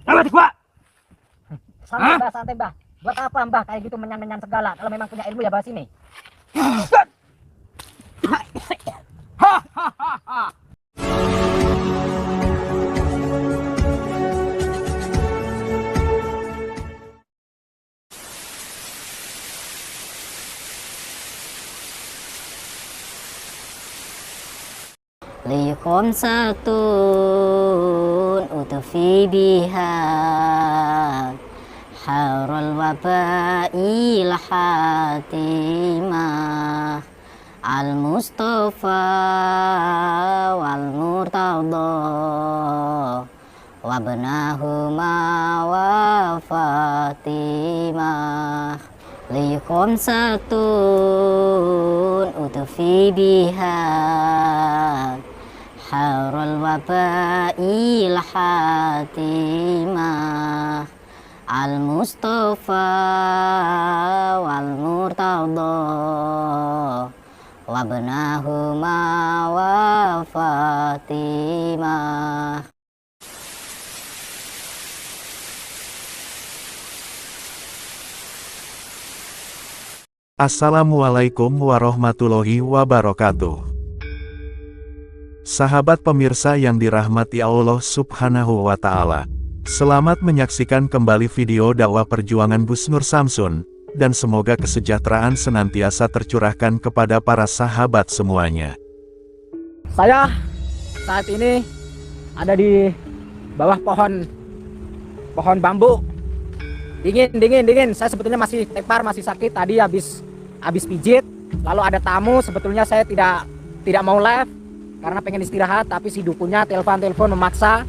Mati gua. Santai Mbah, santai Mbah. Buat apa Mbah kayak gitu menyan-menyan segala? Kalau memang punya ilmu ya bahas ini. Likom satun utfi biha harul wabail hatimah al mustafa wal murtada wabnahuma wa fatimah likom satun utfi biha harul wabail hatimah al mustafa wal murtada wabnahuma wa fatimah. Assalamualaikum warahmatullahi wabarakatuh. Sahabat pemirsa yang dirahmati Allah Subhanahu wa Ta'ala, selamat menyaksikan kembali video dakwah perjuangan Gus Nur Samsun, dan semoga kesejahteraan senantiasa tercurahkan kepada para sahabat semuanya. Saya saat ini ada di bawah pohon bambu. Dingin. Saya sebetulnya masih tepar, masih sakit. Tadi habis pijit. Lalu ada tamu. Sebetulnya saya tidak mau live karena pengen istirahat, tapi si dukunnya telepon memaksa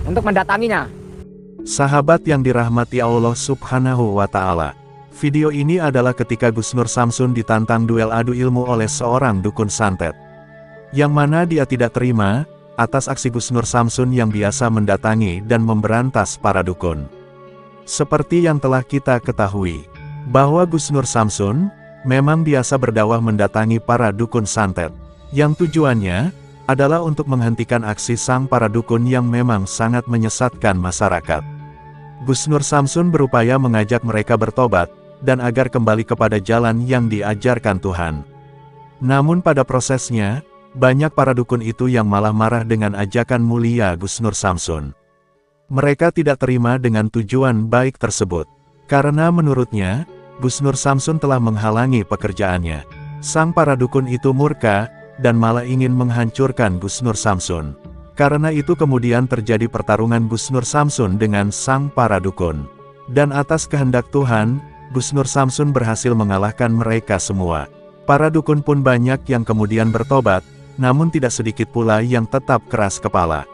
untuk mendatanginya. Sahabat yang dirahmati Allah Subhanahu wa Ta'ala, video ini adalah ketika Gus Nur Samsun ditantang duel adu ilmu oleh seorang dukun santet, yang mana dia tidak terima atas aksi Gus Nur Samsun yang biasa mendatangi dan memberantas para dukun. Seperti yang telah kita ketahui, bahwa Gus Nur Samsun memang biasa berdakwah mendatangi para dukun santet, yang tujuannya adalah untuk menghentikan aksi sang para dukun yang memang sangat menyesatkan masyarakat. Gus Nur Samsun berupaya mengajak mereka bertobat, dan agar kembali kepada jalan yang diajarkan Tuhan. Namun pada prosesnya, banyak para dukun itu yang malah marah dengan ajakan mulia Gus Nur Samsun. Mereka tidak terima dengan tujuan baik tersebut, karena menurutnya, Gus Nur Samsun telah menghalangi pekerjaannya. Sang para dukun itu murka, dan malah ingin menghancurkan Gus Nur Samsun. Karena itu kemudian terjadi pertarungan Gus Nur Samsun dengan sang para dukun. Dan atas kehendak Tuhan, Gus Nur Samsun berhasil mengalahkan mereka semua. Para dukun pun banyak yang kemudian bertobat, namun tidak sedikit pula yang tetap keras kepala.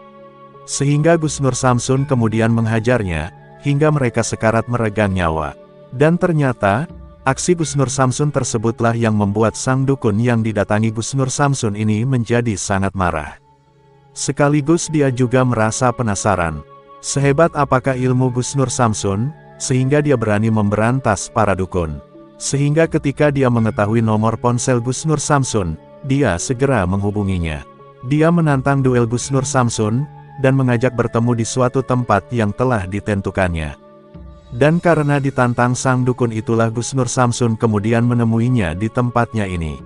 Sehingga Gus Nur Samsun kemudian menghajarnya, hingga mereka sekarat meregang nyawa. Dan ternyata, aksi Gus Nur Samsun tersebutlah yang membuat sang dukun yang didatangi Gus Nur Samsun ini menjadi sangat marah. Sekaligus dia juga merasa penasaran, sehebat apakah ilmu Gus Nur Samsun, sehingga dia berani memberantas para dukun. Sehingga ketika dia mengetahui nomor ponsel Gus Nur Samsun, dia segera menghubunginya. Dia menantang duel Gus Nur Samsun, dan mengajak bertemu di suatu tempat yang telah ditentukannya. Dan karena ditantang sang dukun itulah Gus Nur Samsun kemudian menemuinya di tempatnya ini.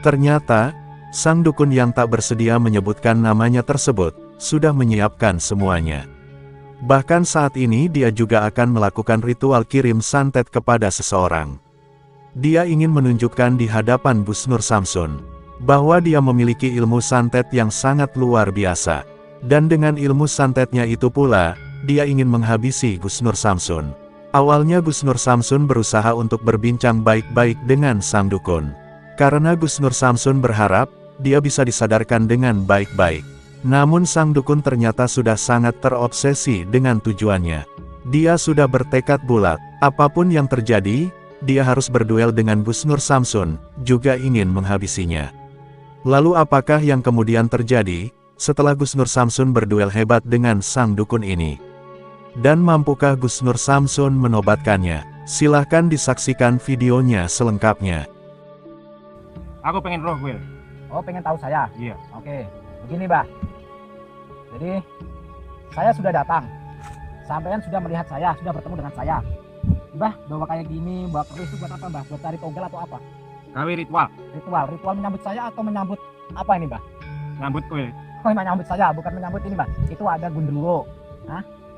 Ternyata, sang dukun yang tak bersedia menyebutkan namanya tersebut, sudah menyiapkan semuanya. Bahkan saat ini dia juga akan melakukan ritual kirim santet kepada seseorang. Dia ingin menunjukkan di hadapan Gus Nur Samsun, bahwa dia memiliki ilmu santet yang sangat luar biasa. Dan dengan ilmu santetnya itu pula, dia ingin menghabisi Gus Nur Samsun. Awalnya Gus Nur Samsun berusaha untuk berbincang baik-baik dengan sang dukun. Karena Gus Nur Samsun berharap, dia bisa disadarkan dengan baik-baik. Namun sang dukun ternyata sudah sangat terobsesi dengan tujuannya. Dia sudah bertekad bulat, apapun yang terjadi, dia harus berduel dengan Gus Nur Samsun, juga ingin menghabisinya. Lalu apakah yang kemudian terjadi, setelah Gus Nur Samsun berduel hebat dengan sang dukun ini? Dan mampukah Gus Nur Samsun menobatkannya? Silahkan disaksikan videonya selengkapnya. Aku pengen roh, Will. Oh, pengen tahu saya? Iya. Oke, begini Mbah. Jadi, saya sudah datang. Sampean sudah melihat saya, sudah bertemu dengan saya. Mbah, bawa kayak gini, bawa keris itu buat apa, Mbah? Buat cari togel atau apa? Gawe ritual. Ritual menyambut saya atau menyambut apa ini, Mbah? Nyambut kowe. Oh, menyambut saya, bukan menyambut ini, Mbah. Itu ada gundurwo.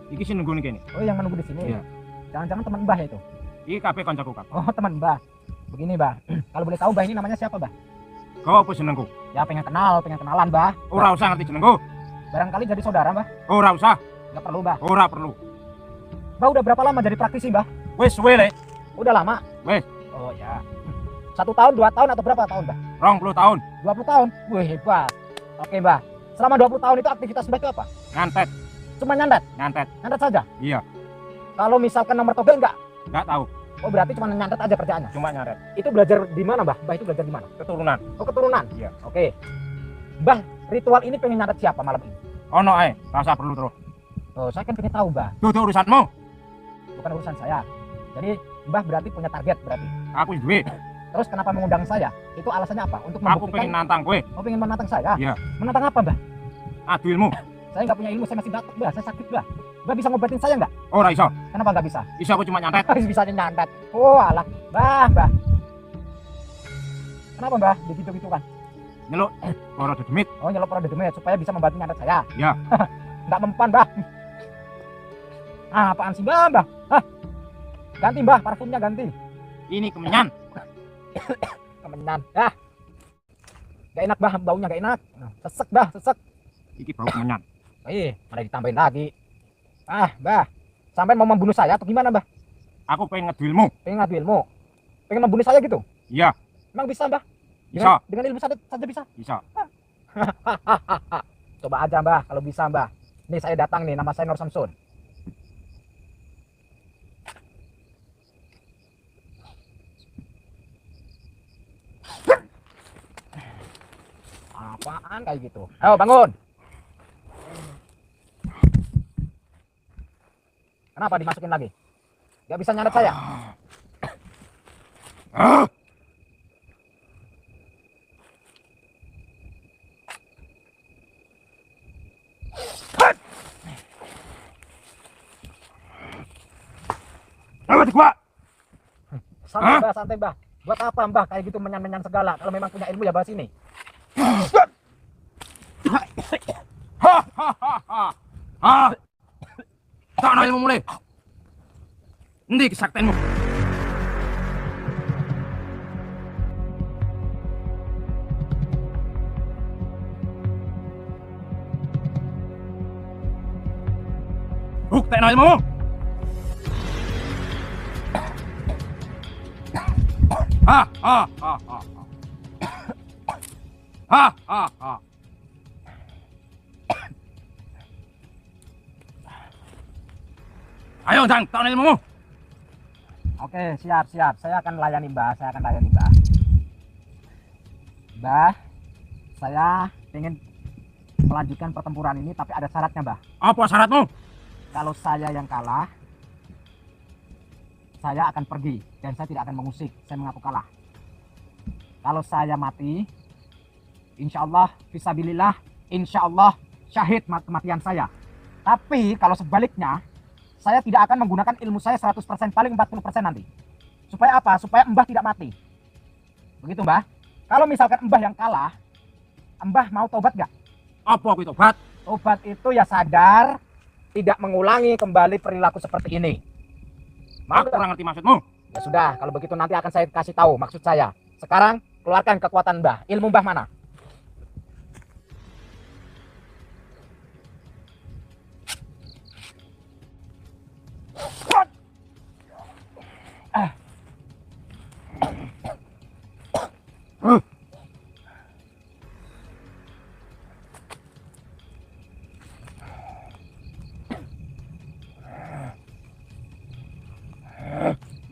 Iki sing nunggu kene. Oh, yang menunggu di sini. Iya. Jangan-jangan teman Mbah ya itu? Iki kabeh kancaku, Kak. Oh, teman Mbah. Begini, Mbah. Kalau boleh tahu, Mbah ini namanya siapa, Mbah? Kau apa senengku? Ya, pengen kenalan, Mbah. Ora usah ngerti jenengku. Barangkali jadi saudara, Mbah. Ora usah. Nggak perlu, Mbah. Ora perlu. Mbah udah berapa lama jadi praktisi, Mbah? Wis suwe le. Udah lama? Wes. Oh, ya. 1 tahun, 2 tahun, atau berapa tahun, Mbah? 20 tahun. 20 tahun? Wih, hebat. Oke, Mbah. Selama 20 tahun itu aktivitas Mbah itu apa? Nyantet. Cuma nyandet? Nyantet. Nyandet saja? Iya. Kalau misalkan nomor togel enggak? Enggak tahu. Oh, berarti cuma nyandet aja kerjaannya? Cuma nyantet. Itu belajar di mana, Mbah? Mbah itu belajar di mana? Keturunan. Oh, keturunan? Iya. Oke. Mbah, ritual ini pengen nyandet siapa malam ini? Ono ae, rasa perlu terus. Oh, saya kan pengen tahu, Mbah. Itu urusanmu. Bukan urusan saya. Jadi, Mbah berarti punya target berarti. Aku duwe. Terus kenapa mengundang saya? Itu alasannya apa? Untuk Aku membuktikan... pengen nantang kowe. Oh, pengen menantang saya? Iya. Menantang apa, Mbah? Adu ilmu. Saya nggak punya ilmu, saya masih batuk, Mbah. Saya sakit, Mbah. Mbah bisa ngobatin saya nggak? Ora iso. Kenapa nggak bisa? Iso aku cuma nyantet. Bisa nyantet. Oh, alah. Mbah. Kenapa, Mbah? Begitu kan? Nyeluk ora dedemit. Oh, nyelop orang demit supaya bisa membantu nyantet saya. Ya. Nggak mempan, Mbah. Ah, apaan sih, Mbah? Hah? Ganti, Mbah, parfumnya ganti. Ini kemenyan. Kemenan. Ah. Gak enak, Mbah, baunya gak enak. Sesek, Mbah, sesek. Iki bau kemenyan. Mana ditambahin lagi. Ah, Mbah. Sampai mau membunuh saya atau gimana, Mbah? Aku pengen ngadu ilmu. Pengen ngadu ilmu. Pengen membunuh saya gitu? Iya. Emang bisa, Mbah? Bisa. Dengan ilmu saja bisa? Bisa. Coba aja, Mbah, kalau bisa, Mbah. Nih saya datang nih, nama saya Nur Samsun. Apaan kayak gitu? Ayo bangun. Kenapa dimasukin lagi? Gak bisa nyandet saya? Santai, Mbah, santai, Mbah. Buat apa, Mbah, kayak gitu menyan-menyan segala? Kalau memang punya ilmu ya bahas ini. Tak ada ilmu mulai. Endi kesaktianmu? Buktiin ilmumu. Ha ha ha ha. Ha ha ha. Ayo, Dang, tahu ilmumu. Oke, siap. Saya akan melayani, Mbah. Mbah, saya ingin melanjutkan pertempuran ini, tapi ada syaratnya, Mbah. Apa syaratmu? Kalau saya yang kalah, saya akan pergi dan saya tidak akan mengusik. Saya mengaku kalah. Kalau saya mati, insya Allah, fisabilillah, insya Allah syahid kematian saya. Tapi kalau sebaliknya, saya tidak akan menggunakan ilmu saya 100%, paling 40% nanti. Supaya apa? Supaya Mbah tidak mati. Begitu, Mbah. Kalau misalkan Mbah yang kalah, Mbah mau tobat nggak? Apa aku tobat? Tobat itu ya sadar, tidak mengulangi kembali perilaku seperti ini. Aku kurang ngerti maksudmu. Ya sudah, kalau begitu nanti akan saya kasih tahu maksud saya. Sekarang keluarkan kekuatan Mbah. Ilmu Mbah mana?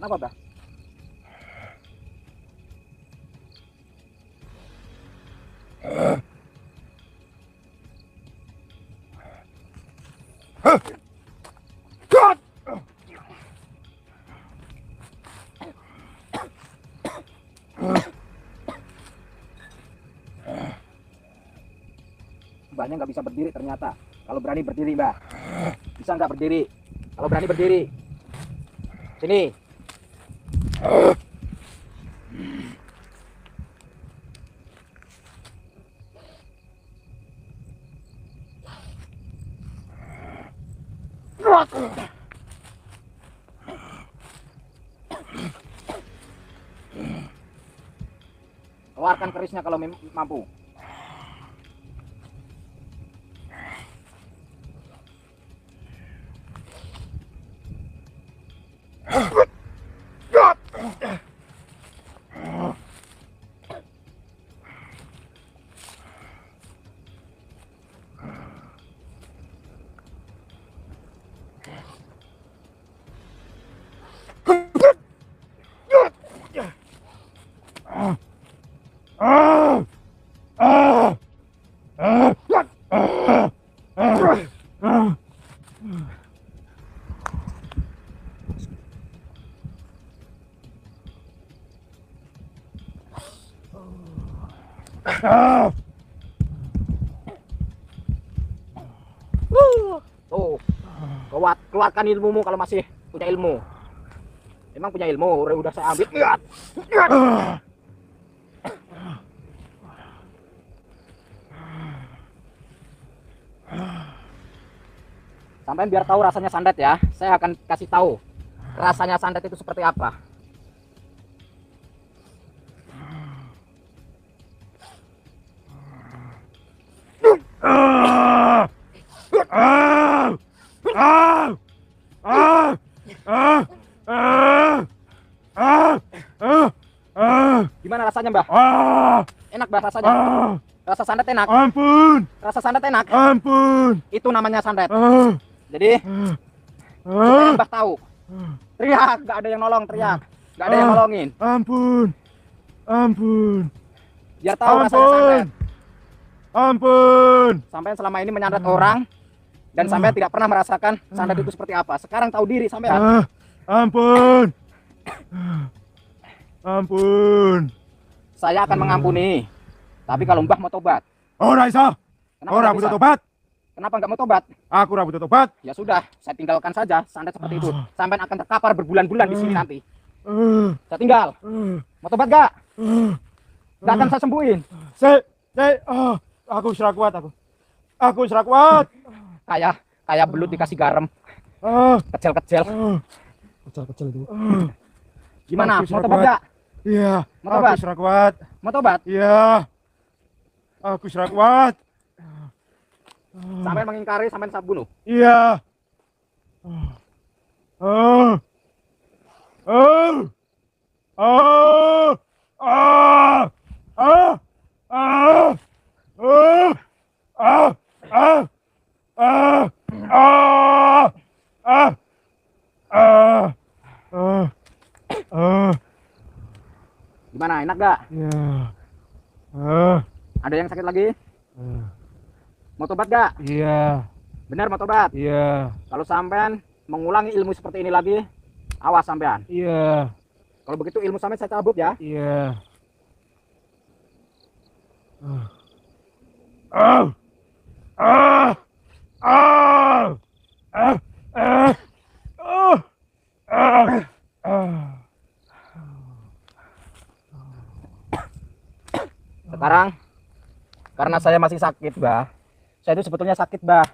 Kenapa, Mbah? Mbahnya nggak bisa berdiri ternyata. Kalau berani berdiri, Mbak. Bisa nggak berdiri? Kalau berani berdiri. Sini. Keluarkan kerisnya kalau mampu. Tuh, keluarkan ilmumu kalau masih punya ilmu. Emang punya ilmu, udah saya ambil. Lihat. Sampai biar tahu rasanya santet ya. Saya akan kasih tahu rasanya santet itu seperti apa. Gimana rasanya, Mbah? Enak, Mbah, rasanya? Rasa santet enak? Ampun, Rasa santet enak? ampun. Itu namanya santet. Jadi, supaya Mbah tahu. Teriak, nggak ada yang nolong, teriak. Nggak ada yang nolongin. Ampun, ampun, Biar tahu rasanya santet. ampun. Sampai selama ini menyantet orang dan sampai tidak pernah merasakan santet itu seperti apa. Sekarang tahu diri sampai. Ampun, ampun. Saya akan mengampuni. Tapi kalau Mbah mau tobat, Ora iso, kenapa ora nggak butuh bisa? tobat. Kenapa nggak mau tobat? Aku ora butuh tobat. Ya sudah, saya tinggalkan saja santet seperti itu. Sampai akan terkapar berbulan-bulan di sini nanti. Saya tinggal. Mau tobat gak? Gak akan saya sembuhin. Aku sudah kuat aku. Aku sudah kuat. Kayak belut dikasih garam. Kecil-kecil. Kecil-kecil itu. Gimana? Aku Mau sudah tobat kuat. gak? Iya, Mau tobat? aku sudah kuat. Mau tobat? Iya. Aku sudah kuat. Sampai mengingkari, sampai saya bunuh. Iya. Oh. Oh. Oh. Ah. Ah. Ah. Oh. Ah. Ah. Ah. Ah. Ah. Ah. Ah. Ah. Gimana? Enak gak? Ya. Ah. Ada yang sakit lagi? Mau tobat gak? Iya. Benar mau tobat? Iya. Kalau sampean mengulangi ilmu seperti ini lagi, awas sampean. Iya. Kalau begitu ilmu sampean saya cabut ya. Iya. Ah. Ah. Ah. Ah. Ah. Ah. Ah. Sekarang karena saya masih sakit, Mbah. Saya itu sebetulnya sakit, Mbah.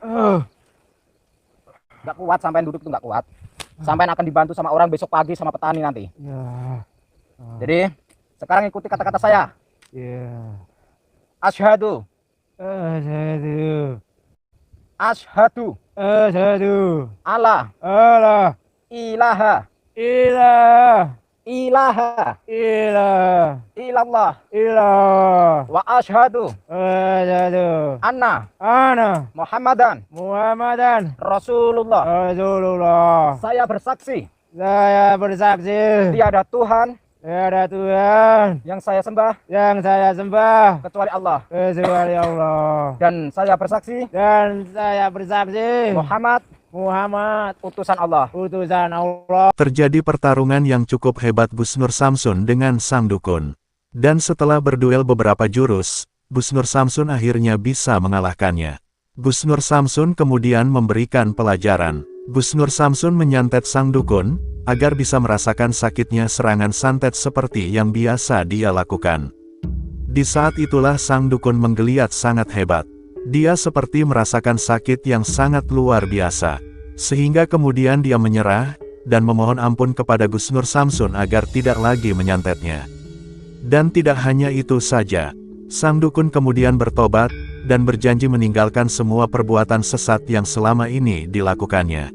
Nggak kuat, sampean duduk tuh nggak kuat. Sampean akan dibantu sama orang besok pagi sama petani nanti. Ya. Jadi sekarang ikuti kata-kata saya. Ya. Asyhadu. Asyhadu. Asyhadu. Asyhadu. Allah. Allah. Ilaha. Ilah. Ilaha. Ilah. Ilallah. Ilah. Wa asyhadu. Asyhadu. Anna. Ana. Muhammadan. Muhammadan. Rasulullah. Rasulullah. Saya bersaksi. Saya bersaksi. Tiada Tuhan Tiada Tuhan yang saya sembah yang saya sembah kecuali Allah. kecuali Allah. Dan saya bersaksi Dan saya bersaksi Muhammad Muhammad utusan Allah. utusan Allah. Terjadi pertarungan yang cukup hebat Busnur Samsun dengan sang dukun. Dan setelah berduel beberapa jurus, Busnur Samsun akhirnya bisa mengalahkannya. Gus Nur Samsun kemudian memberikan pelajaran. Gus Nur Samsun menyantet sang dukun, agar bisa merasakan sakitnya serangan santet seperti yang biasa dia lakukan. Di saat itulah sang dukun menggeliat sangat hebat. Dia seperti merasakan sakit yang sangat luar biasa. Sehingga kemudian dia menyerah, dan memohon ampun kepada Gus Nur Samsun agar tidak lagi menyantetnya. Dan tidak hanya itu saja, sang dukun kemudian bertobat, dan berjanji meninggalkan semua perbuatan sesat yang selama ini dilakukannya.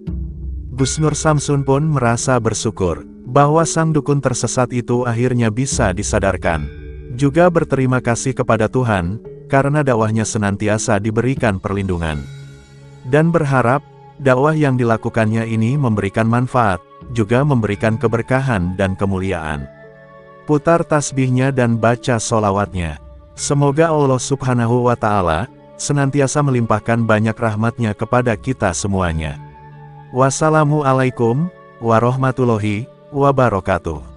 Gus Nur Samsun pun merasa bersyukur, bahwa sang dukun tersesat itu akhirnya bisa disadarkan. Juga berterima kasih kepada Tuhan, karena dakwahnya senantiasa diberikan perlindungan. Dan berharap, dakwah yang dilakukannya ini memberikan manfaat, juga memberikan keberkahan dan kemuliaan. Putar tasbihnya dan baca sholawatnya. Semoga Allah Subhanahu wa Ta'ala senantiasa melimpahkan banyak rahmatnya kepada kita semuanya. Wassalamualaikum warahmatullahi wabarakatuh.